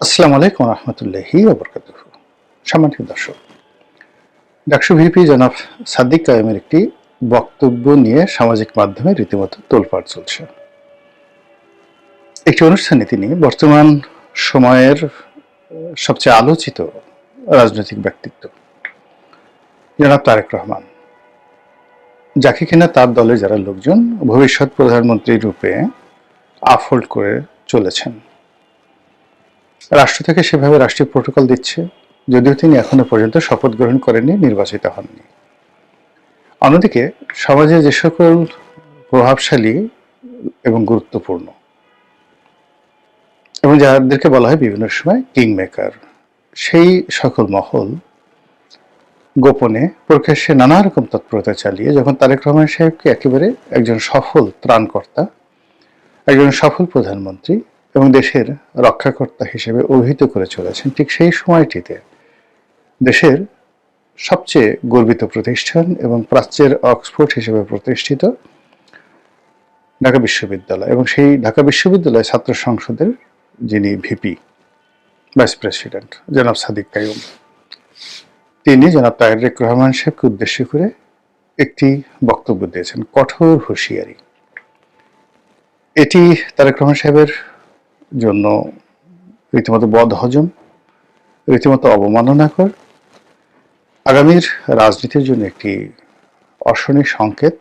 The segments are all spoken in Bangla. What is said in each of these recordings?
আসসালামু আলাইকুম রহমতুল্লাহি ওয়া বারাকাতুহু। সম্মানিত দর্শক, ডাকসু ভিপি জনাব সাদিক কায়েমের একটি বক্তব্য নিয়ে সামাজিক মাধ্যমে রীতিমতো তোলপাড় চলছে। একটি অনুষ্ঠানে তিনি বর্তমান সময়ের সবচেয়ে আলোচিত রাজনৈতিক ব্যক্তিত্ব জনাব তারেক রহমান, যাকে কিনা তার দলের যারা লোকজন ভবিষ্যৎ প্রধানমন্ত্রী রূপে আফোল্ড করে চলেছেন, রাষ্ট্র থেকে সেভাবে রাষ্ট্রীয় প্রোটোকল দিচ্ছে, যদিও তিনি এখনো পর্যন্ত শপথ গ্রহণ করেননি, নির্বাচিত হননি। অন্যদিকে সমাজে যে সকল প্রভাবশালী এবং গুরুত্বপূর্ণ এবং যাদেরকে বলা হয় বিভিন্ন সময় কিং মেকার, সেই সকল মহল গোপনে প্রকাশ্যে নানা রকম তৎপরতা চালিয়ে যখন তারেক রহমান সাহেবকে একেবারে একজন সফল ত্রাণকর্তা, একজন সফল প্রধানমন্ত্রী এবং দেশের রক্ষাকর্তা হিসেবে অভিহিত করে চলেছেন, ঠিক সেই সময়টিতে দেশের সবচেয়ে গর্বিত প্রতিষ্ঠান এবং প্রাচ্যের অক্সফোর্ড হিসেবে প্রতিষ্ঠিত ঢাকা বিশ্ববিদ্যালয় এবং সেই ঢাকা বিশ্ববিদ্যালয় ছাত্র সংসদের যিনি ভিপি ভাইস প্রেসিডেন্ট জনাব সাদিক কাইয়ুম, তিনি জনাব তারেক রহমান সাহেবকে উদ্দেশ্য করে একটি বক্তব্য দিয়েছেন, কঠোর হুঁশিয়ারি। এটি তারেক রহমান সাহেবের জন্য রীতিমতো বদহজম, রীতিমতো অবমাননাকর, আগামীর রাজনীতির জন্য একটি অশনি সংকেত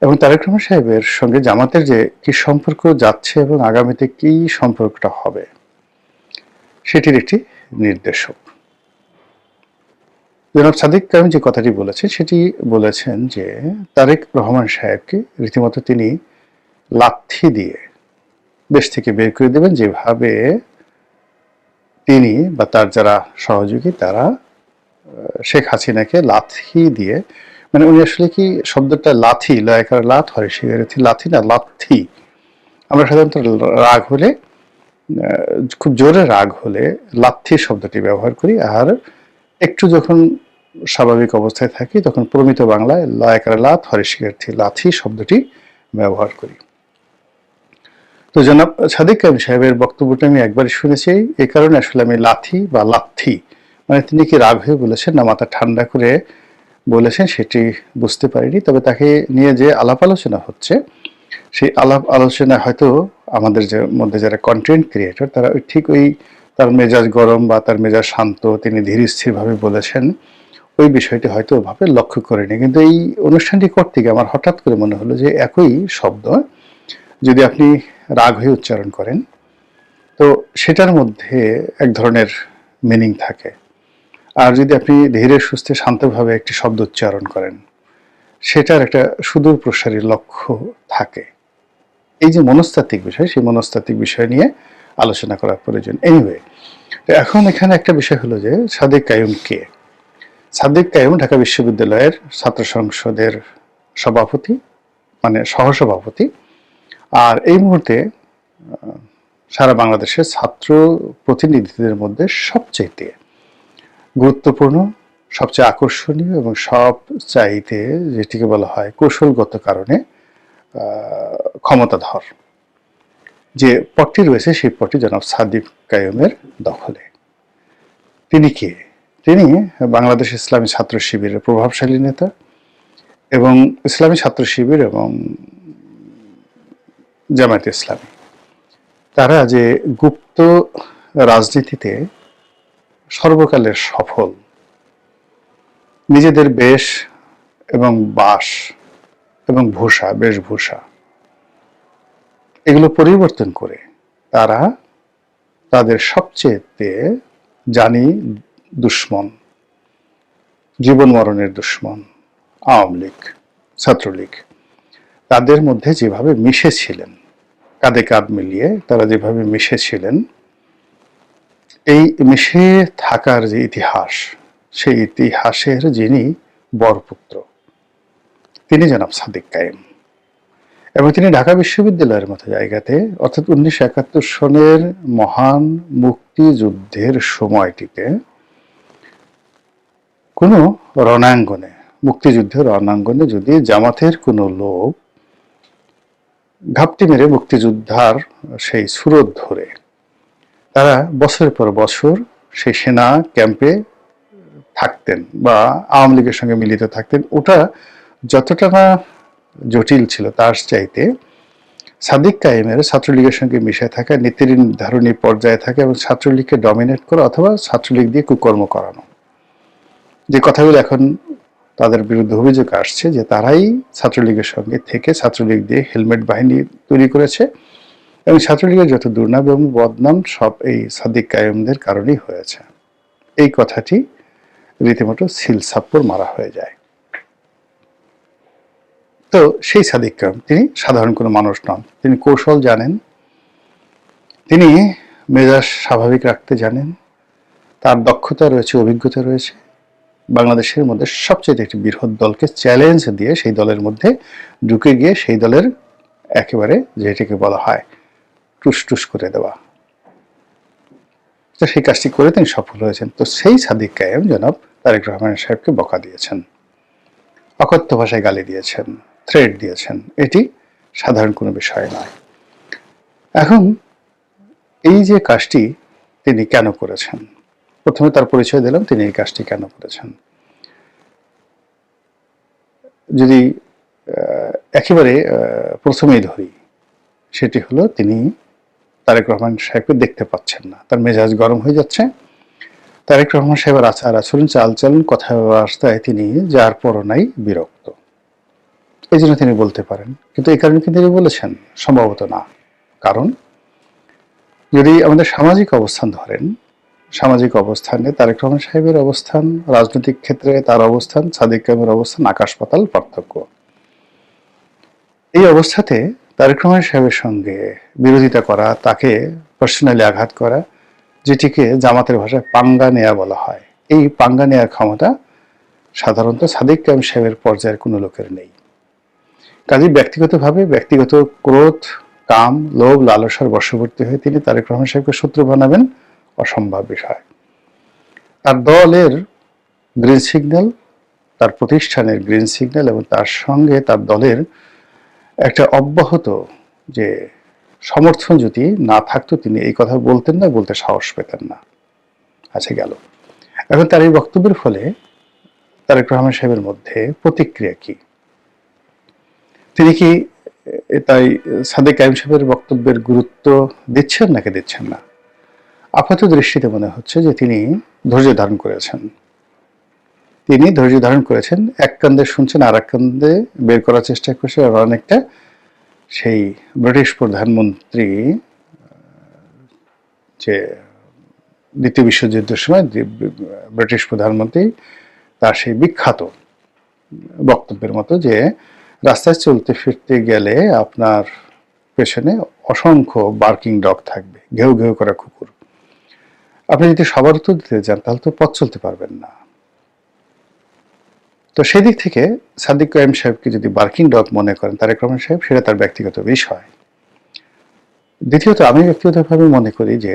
এবং তারেক রহমান সাহেবের সঙ্গে জামাতের যে কি সম্পর্ক যাচ্ছে এবং আগামীতে কি সম্পর্কটা হবে সেটির একটি নির্দেশক। জনাব সাদিক কাইয়ুম যে কথাটি বলেছেন সেটি বলেছেন যে তারেক রহমান সাহেবকে রীতিমতো তিনি লাথি দিয়ে দেশ থেকে বের করে দেবেন, যেভাবে তিনি বা তার যারা সহযোগী তারা শেখ হাসিনাকে লাথি দিয়ে, মানে উনি আসলে কি শব্দটা লাথি, লয়কার লাথ হয় সিগারেথি লাথি না, লাথি। আমরা সাধারণত রাগ হলে, খুব জোরে রাগ হলে লাথি শব্দটি ব্যবহার করি, আর একটু যখন স্বাভাবিক অবস্থায় থাকি তখন প্রমিত বাংলায় লয়কার লাথ হরে সিগারেথি লাথি শব্দটি ব্যবহার করি। তো জনাব সাদিক কাইয়ুম সাহেবের বক্তব্যটা আমি একবারই শুনেছি, এই কারণে আসলে আমি লাথি বা লাথি, মানে তিনি কি রাগ হয়ে বলেছেন না মাথা ঠান্ডা করে বলেছেন সেটি বুঝতে পারিনি। তবে তাকে নিয়ে যে আলাপ আলোচনা হচ্ছে, সেই আলাপ আলোচনা হয়তো আমাদের যে মধ্যে যারা কন্টেন্ট ক্রিয়েটর তারা ঠিক ওই তার মেজাজ গরম বা তার মেজাজ শান্ত, তিনি ধীর স্থিরভাবে বলেছেন, ওই বিষয়টি হয়তো ওভাবে লক্ষ্য করেনি। কিন্তু এই অনুষ্ঠানটি করতে গিয়ে আমার হঠাৎ করে মনে হলো যে একই শব্দ যদি আপনি রাগ হয়ে উচ্চারণ করেন তো সেটার মধ্যে এক ধরনের মিনিং থাকে, আর যদি আপনি ধীরে সুস্থে শান্তভাবে একটি শব্দ উচ্চারণ করেন সেটার একটা সুদূর প্রসারী লক্ষ্য থাকে। এই যে মনস্তাত্ত্বিক বিষয়, সেই মনস্তাত্ত্বিক বিষয় নিয়ে আলোচনা করা প্রয়োজন। এনিওয়ে, তো এখন এখানে একটা বিষয় হলো যে সাদিক কাইয়ুম কে? সাদিক কাইয়ুম ঢাকা বিশ্ববিদ্যালয়ের ছাত্র সংসদের সভাপতি, মানে সহসভাপতি, আর এই মুহূর্তে সারা বাংলাদেশের ছাত্র প্রতিনিধিদের মধ্যে সবচেয়ে গুরুত্বপূর্ণ, সবচেয়ে আকর্ষণীয় এবং সবচাইতে যেটিকে বলা হয় কৌশলগত কারণে ক্ষমতাধর যে পদটি রয়েছে, সেই পদটি জনাব সাদিক কাইয়ুমের দখলে। তিনি কে? তিনি বাংলাদেশ ইসলামী ছাত্র শিবিরের প্রভাবশালী নেতা এবং ইসলামী ছাত্র শিবির এবং জামায়াতে ইসলামী, তারা যে গুপ্ত রাজনীতিতে সর্বকালের সফল, নিজেদের বেশ এবং বাস এবং ভূষা, বেশভূষা এগুলো পরিবর্তন করে তারা তাদের সবচেয়ে জানি দুশ্মন, জীবন মরণের দুশ্মন আওয়ামী লীগ, ছাত্রলীগ, তাদের মধ্যে যেভাবে মিশেছিলেন, কাঁধে কাঁধ মিলিয়ে তারা যেভাবে মিশেছিলেন, এই মিশে থাকার যে ইতিহাস, সেই ইতিহাসের যিনি বরপুত্র তিনি জনাব সাদিক কাইয়ুম। এবং তিনি ঢাকা বিশ্ববিদ্যালয়ের মতো জায়গাতে, অর্থাৎ 1971 সনের মহান মুক্তিযুদ্ধের সময়টিতে কোনো রণাঙ্গনে, মুক্তিযুদ্ধের রণাঙ্গনে যদি জামাতের কোনো লোক ঘাপটি মেরে মুক্তিযোদ্ধার সেই সুরত ধরে তারা বছরের পর বছর সেই সেনা ক্যাম্পে থাকতেন বা আওয়ামী লীগের সঙ্গে মিলিত থাকতেন। ওটা যতটা না জটিল ছিল তার চাইতে সাদিক কায়েমের ছাত্রলীগের সঙ্গে মিশে থাকা, নীতি নির্ধারণী পর্যায়ে থাকা এবং ছাত্রলীগকে ডমিনেট করা অথবা ছাত্রলীগ দিয়ে কুকর্ম করানো, যে কথাগুলো এখন তাদের বিরুদ্ধে অভিযোগ আসছে যে তারাই ছাত্রলীগের সঙ্গে থেকে ছাত্রলীগ দিয়ে হেলমেট বাহিনী তৈরি করেছে এবং ছাত্রলীগের যত দুর্নাম এবং বদনাম সব এই সাদিক কায়েমদের কারণেই হয়েছে। এই কথাটি রীতিমতো সিল সাপ্পর মারা হয়ে যায়। তো সেই সাদিক কায়েম তিনি সাধারণ কোনো মানুষ নন, তিনি কৌশল জানেন, তিনি মেজাজ স্বাভাবিক রাখতে জানেন, তার দক্ষতা রয়েছে, অভিজ্ঞতা রয়েছে। বাংলাদেশের মধ্যে সবচেয়ে একটি বৃহৎ দলকে চ্যালেঞ্জ দিয়ে সেই দলের মধ্যে ঢুকে গিয়ে সেই দলের একেবারে যেটাকে বলা হয় টুস টুস করে দেওয়া, তো সেই কাজটি করে তিনি সফল হয়েছেন। তো সেই সাদিক কায়েম জনাব তারেক রহমান সাহেবকে বকা দিয়েছেন, অকথ্য ভাষায় গালি দিয়েছেন, থ্রেট দিয়েছেন। এটি সাধারণ কোনো বিষয় নয়। এখন এই যে কাজটি তিনি কেন করেছেন, প্রথমে তার পরিচয় দিলাম তিনি এই কাজটি কেন করেছেন। যদি একেবারে প্রথমেই ধরি, সেটি হলো তিনি তারেক রহমান সাহেবকে দেখতে পাচ্ছেন না, তার মেজাজ গরম হয়ে যাচ্ছে। তারেক রহমান সাহেবের আচার আচরণ, চালচলন, কথাবার্তায় তিনি যার পরনাই বিরক্ত, এই জন্য তিনি বলতে পারেন। কিন্তু এই কারণে তিনি বলেছেন সম্ভবত না। কারণ যদি আমাদের সামাজিক অবস্থান ধরেন, সামাজিক অবস্থানে তারেক রহমান সাহেবের অবস্থান, রাজনৈতিক ক্ষেত্রে তার অবস্থান, সাদিক কায়েমের অবস্থান আকাশ পাতাল পার্থক্য। এই অবস্থাতে তারেক রহমান সাহেবের সঙ্গে বিরোধিতা করা, তাকে পার্সোনালি আঘাত করা, যেটিকে জামাতের ভাষায় পাঙ্গা নেয়া বলা হয়, এই পাঙ্গা নেয়ার ক্ষমতা সাধারণত সাদিক কায়েম সাহেবের পর্যায়ের কোনো লোকের নেই। কাজেই ব্যক্তিগতভাবে ব্যক্তিগত ক্রোধ, কাম, লোভ, লালসার বশবর্তী হয়ে তিনি তারেক রহমান সাহেবকে শত্রু বানাবেন অসম্ভব বিষয়। তার দলের গ্রিন সিগন্যাল, তার প্রতিষ্ঠানের গ্রিন সিগন্যাল এবং তার সঙ্গে তার দলের একটা অব্যাহত যে সমর্থন যদি না থাকতো তিনি এই কথা বলতেন না, বলতে সাহস পেতেন না। আচ্ছা গেল। এখন তার এই বক্তব্যের ফলে তারেক রহমান সাহেবের মধ্যে প্রতিক্রিয়া কি? তিনি কি তাই সাদেক কায়েম সাহেবের বক্তব্যের গুরুত্ব দিচ্ছেন নাকি দিচ্ছেন না? আপাত দৃষ্টিতে মনে হচ্ছে যে তিনি ধৈর্য ধারণ করেছেন। তিনি ধৈর্য ধারণ করেছেন, এক কান্দে শুনছেন আর এক কান্দে বের করার চেষ্টা করছে। আর অনেকটা সেই ব্রিটিশ প্রধানমন্ত্রী যে দ্বিতীয় বিশ্বযুদ্ধের সময় ব্রিটিশ প্রধানমন্ত্রী তার সেই বিখ্যাত বক্তব্যের মতো যে রাস্তায় চলতে ফিরতে গেলে আপনার পেছনে অসংখ্য বার্কিং ডগ থাকবে, ঘেউ ঘেউ করা কুকুর। আপনি যদি সবার উত্তর দিতে যান তাহলে তো পথ চলতে পারবেন না। তো সেদিক থেকে সাদিক কায়েম সাহেবকে যদি বার্কিং ডগ মনে করেন তারেক রহমান সাহেব, সেটা তার ব্যক্তিগত বিষয়। দ্বিতীয়ত আমি ব্যক্তিগতভাবে মনে করি যে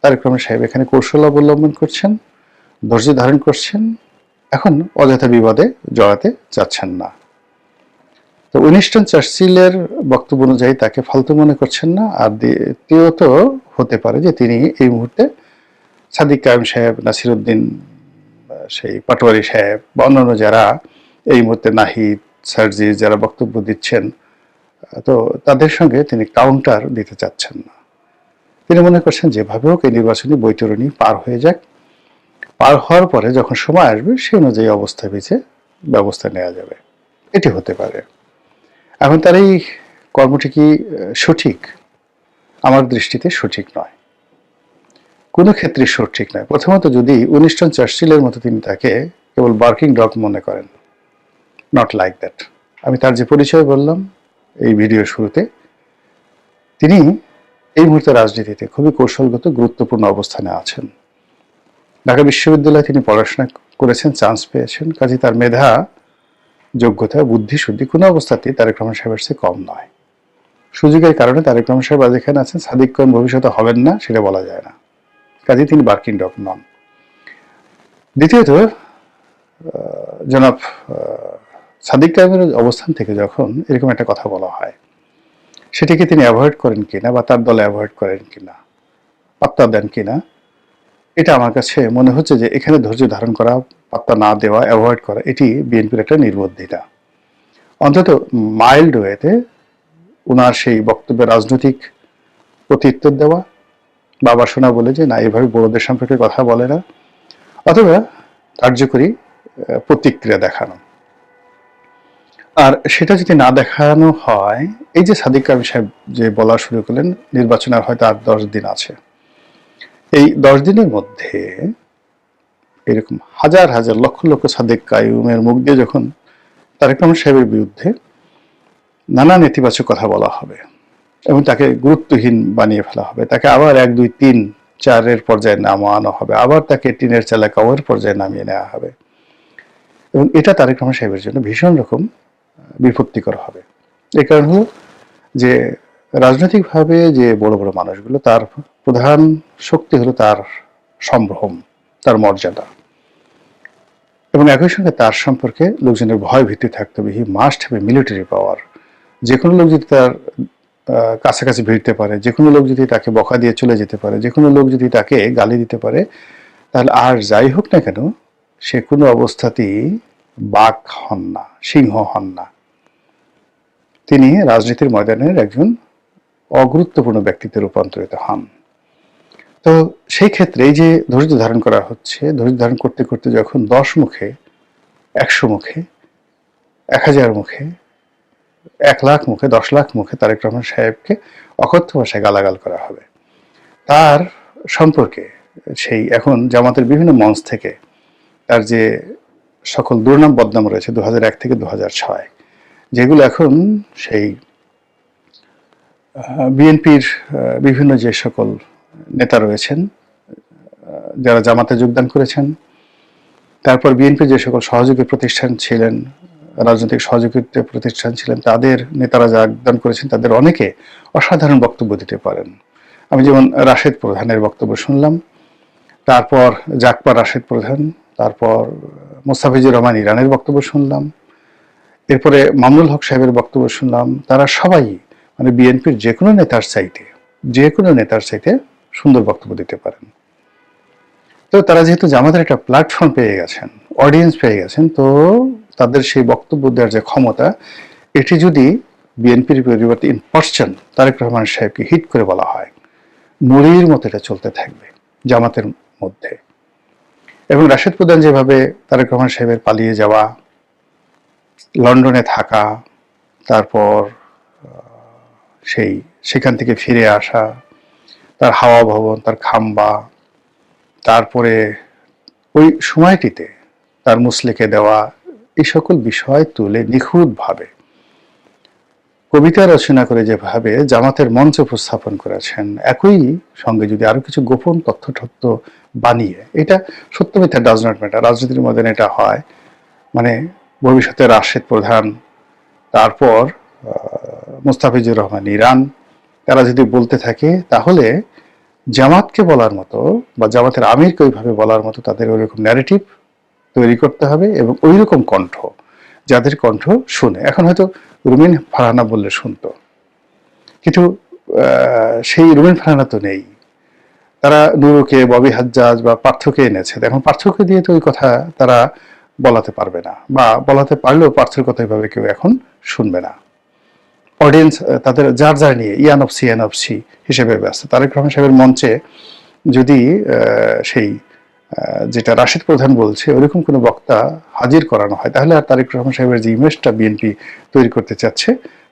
তারেক রহমান সাহেব এখানে কৌশল অবলম্বন করছেন, ধৈর্য ধারণ করছেন, এখন অযথা বিবাদে জড়াতে যাচ্ছেন না। তো উইনস্টন চার্চিলের বক্তব্য অনুযায়ী তাকে ফালতু মনে করছেন না। আর দ্বিতীয়ত হতে পারে যে তিনি এই মুহূর্তে সাদিক কায়েম সাহেব, নাসিরউদ্দিন, সেই পাটোয়ারি সাহেব বা অন্যান্য যারা এই মুহূর্তে নাহিদ, সার্জিস যারা বক্তব্য দিচ্ছেন, তো তাদের সঙ্গে তিনি কাউন্টার দিতে চাচ্ছেন না। তিনি মনে করছেন যেভাবে হোক এই নির্বাচনী বৈতরণী পার হয়ে যাক, পার হওয়ার পরে যখন সময় আসবে সে অনুযায়ী অবস্থা বেঁচে ব্যবস্থা নেওয়া যাবে, এটি হতে পারে। এখন তার এই কর্মটি কি সঠিক? আমার দৃষ্টিতে সঠিক নয়, কোনো ক্ষেত্রে সঠিক নয়। প্রথমত যদি উইনস্টন চার্চিলের মতো তিনি তাকে কেবল বার্কিং ডগ মনে করেন, নট লাইক দ্যাট। আমি তার যে পরিচয় বললাম এই ভিডিওর শুরুতে, তিনি এই মুহূর্তে রাজনীতিতে খুবই কৌশলগত গুরুত্বপূর্ণ অবস্থানে আছেন। ঢাকা বিশ্ববিদ্যালয়ে তিনি পড়াশোনা করেছেন, চান্স পেয়েছেন, কাজে তার মেধা, যোগ্যতা, বুদ্ধি শুদ্ধি কোনো অবস্থাতেই তারেক রহমান সাহেবের চেয়ে কম নয়। সুযোগের কারণে তারেক রহমান সাহেব আজ এখানে আছেন, সাদিক কায়েম ভবিষ্যতে হবেন না সেটা বলা যায় না, কাজে তিনি বার্কিং ডগ নন। দ্বিতীয়ত জনাব সাদিক কায়েমের অবস্থান থেকে যখন এরকম একটা কথা বলা হয়, সেটাকে তিনি অ্যাভয়েড করেন কিনা বা তার দলে অ্যাভয়েড করেন কিনা, পাত্তা দেন কিনা, এটা আমার কাছে মনে হচ্ছে যে এখানে ধৈর্য ধারণ করা, পাত্তা না দেওয়া, অ্যাভয়েড করা, এটি বিএনপির একটা নির্বুদ্ধিতা। অন্তত মাইল্ড ওয়েতে ওনার সেই বক্তব্যে রাজনৈতিক প্রত্যুত্তর দেওয়া, বাবা শোনা বলে যে না এভাবে বড়দের সম্পর্কে কথা বলে না, অথবা কার্যকরী প্রতিক্রিয়া দেখানো। আর সেটা যদি না দেখানো হয়, এই যে সাদিক কামি সাহেব যে বলা শুরু করলেন নির্বাচন আর হয়তো আর 10 দিন আছে, এই 10 দিনের মধ্যে এরকম হাজার হাজার লক্ষ লক্ষ সাদিক কায়ুমের মুখ দিয়ে যখন তারেক রহমান সাহেবের বিরুদ্ধে নানা নেতিবাচক কথা বলা হবে এবং তাকে গুরুত্বহীন বানিয়ে ফেলা হবে, তাকে আবার 1, 2, 3, 4 পর্যায়ে নামানো হবে, আবার তাকে টিনের চালা কওয়ার পর্যায়ে নামিয়ে নেওয়া হবে, এবং এটা তারেক রহমান সাহেবের জন্য ভীষণ রকম বিপত্তিকর হবে। এই কারণ হলো যে রাজনৈতিকভাবে যে বড় বড় মানুষগুলো, তার প্রধান শক্তি হলো তার সম্ভ্রম, তার মর্যাদা, এবং একই সঙ্গে তার সম্পর্কে লোকজনের ভয় ভীতি থাকতে হবে। He must have a military পাওয়ার। যে কোনো লোক যদি তার কাছাকাছি ভিড়তে পারে, যে কোনো লোক যদি তাকে বকা দিয়ে চলে যেতে পারে, যে কোনো লোক যদি তাকে গালি দিতে পারে, তাহলে আর যাই হোক না কেন সে কোনো অবস্থাতেই বাঘ হন না, সিংহ হন না। তিনি রাজনীতির ময়দানের একজন অগুরুত্বপূর্ণ ব্যক্তিত্বে রূপান্তরিত হন। তো সেই ক্ষেত্রে এই যে ধৈর্য ধারণ করা হচ্ছে, ধৈর্য ধারণ করতে করতে যখন 10 মুখে, 100 মুখে, 1000 মুখে, 1 লাখ মুখে, 10 লাখ মুখে তারেক রহমান সাহেবকে অকথ্য ভাষায় গালাগাল করা হবে, তার সম্পর্কে সেই এখন জামাতের বিভিন্ন মঞ্চ থেকে তার যে সকল দুর্নাম বদনাম রয়েছে 2001 থেকে 2006, যেগুলো এখন সেই বিএনপির বিভিন্ন যে সকল নেতা রয়েছেন যারা জামাতে যোগদান করেছেন, তারপর বিএনপির যে সকল সহযোগী প্রতিষ্ঠান ছিলেন, রাজনৈতিক সহযোগিতা প্রতিষ্ঠান ছিলেন, তাদের নেতারা যোগদান করেছেন, তাদের অনেকে অসাধারণ বক্তব্য দিতে পারেন। আমি যেমন রাশেদ প্রধানের বক্তব্য শুনলাম, তারপর জাকপা রাশেদ প্রধান, তারপর মোস্তাফিজুর রহমান ইরানের বক্তব্য শুনলাম, এরপরে মামুনুল হক সাহেবের বক্তব্য শুনলাম। তারা সবাই মানে বিএনপির যে কোনো নেতার চাইতে সুন্দর বক্তব্য দিতে পারেন। তো তারা যেহেতু জামাতের একটা প্ল্যাটফর্ম পেয়ে গেছেন, অডিয়েন্স পেয়ে গেছেন, তো তাদের সেই বক্তব্য দেওয়ার যে ক্ষমতা, এটি যদি বিএনপির পরিবর্তে ইন পার্সন তারেক রহমান সাহেবকে হিট করে বলা হয়, মুড়ির মতো এটা চলতে থাকবে জামাতের মধ্যে। এবং রাশেদ প্রধান যেভাবে তারেক রহমান সাহেবের পালিয়ে যাওয়া, লন্ডনে থাকা, তারপর সেখান থেকে ফিরে আসা, তার হাওয়া ভবন, তার খাম্বা, তারপরে ওই সময়টিতে তার মুসলেকে দেওয়া, এই সকল বিষয় তুলে নিখুঁতভাবে কবিতা রচনা করে যেভাবে জামাতের মঞ্চ উপস্থাপন করেছেন, একই সঙ্গে যদি আরো কিছু গোপন তথ্য বানিয়ে, এটা সত্য মিথ্যা ডাজ নট ম্যাটার, রাজনীতির মধ্যে এটা হয়, মানে ভবিষ্যতে রাশেদ প্রধান, তারপর মোস্তাফিজুর রহমান ইরান, তারা যদি বলতে থাকে, তাহলে জামাতকে বলার মতো বা জামাতের আমিরকে ওইভাবে বলার মতো তাদের ওইরকম ন্যারেটিভ তৈরি করতে হবে, এবং ওই রকম কণ্ঠ, যাদের কণ্ঠ শুনে, এখন হয়তো রুমিন ফারহানা বললে শুনতো, কিন্তু সেই রুমিন ফারহানা তো নেই। তারা নুরুকে, ববি হাজ্জাজ বা পার্থকে এনেছে, এখন পার্থকে দিয়ে তো ওই কথা তারা বলাতে পারবে না, বা বলাতে পারলেও পার্থের কথা এভাবে কেউ এখন শুনবে না। অডিয়েন্স তাদের যার নিয়ে ইয়ানফসি হিসেবে ব্যস্ত। তারেক রহমান সাহেবের মঞ্চে যদি সেই যেটা রাশেদ প্রধান বলছে ওইরকম কোনো বক্তা হাজির করানো হয়, তাহলে আর তারেক রহমান সাহেবের যে ইমেজটা বিএনপি তৈরি করতে চাচ্ছে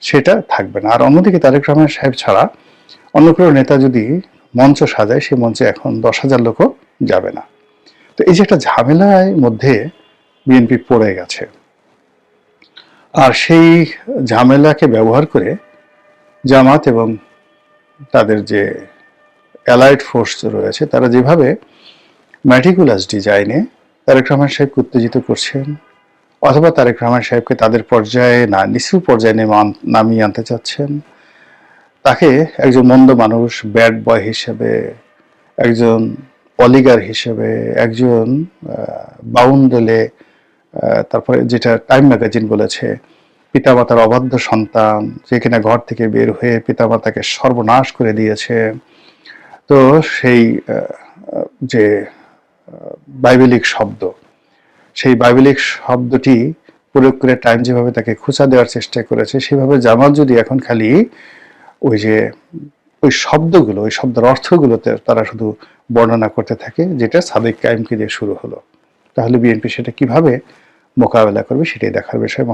সেটা থাকবে না। আর অন্যদিকে তারেক রহমান সাহেব ছাড়া অন্য কোনো নেতা যদি মঞ্চ সাজায়, সেই মঞ্চে এখন 10,000 লোকও যাবে না। তো এই যে একটা ঝামেলার মধ্যে বিএনপি পড়ে গেছে, আর সেই ঝামেলাকে ব্যবহার করে জামাত এবং তাদের যে অ্যালাইড ফোর্স রয়েছে, তারা যেভাবে ম্যাটিকুলাস ডিজাইনে তারেক রহমান সাহেবকে উত্তেজিত করছেন, অথবা তারেক রহমান সাহেবকে তাদের পর্যায়ে না নিচু পর্যায়ে নামিয়ে আনতে চাচ্ছেন, তাকে একজন মন্দ মানুষ, ব্যাড বয় হিসেবে, একজন অলিগার হিসেবে, একজন বাউন্ডেলে, তারপরে যেটা টাইম ম্যাগাজিন বলেছে পিতামাতার অবাধ্য সন্তান, যেখানে ঘর থেকে বের হয়ে পিতামাতাকে সর্বনাশ করে দিয়েছে, তো সেই যে বাইবেলিক শব্দ, সেই বাইবেলিক শব্দটি প্রয়োগ করে টাইম যেভাবে তাকে খোঁচা দেওয়ার চেষ্টা করেছে, সেভাবে জামাত যদি এখন খালি ওই যে ওই শব্দগুলো, ওই শব্দের অর্থগুলোতে তারা শুধু বর্ণনা করতে থাকে, যেটা সাদেক কায়েমকে দিয়ে শুরু হলো, তাহলে বিএনপি সেটা কিভাবে মোকাবেলা করবে সেটাই দেখার বিষয়।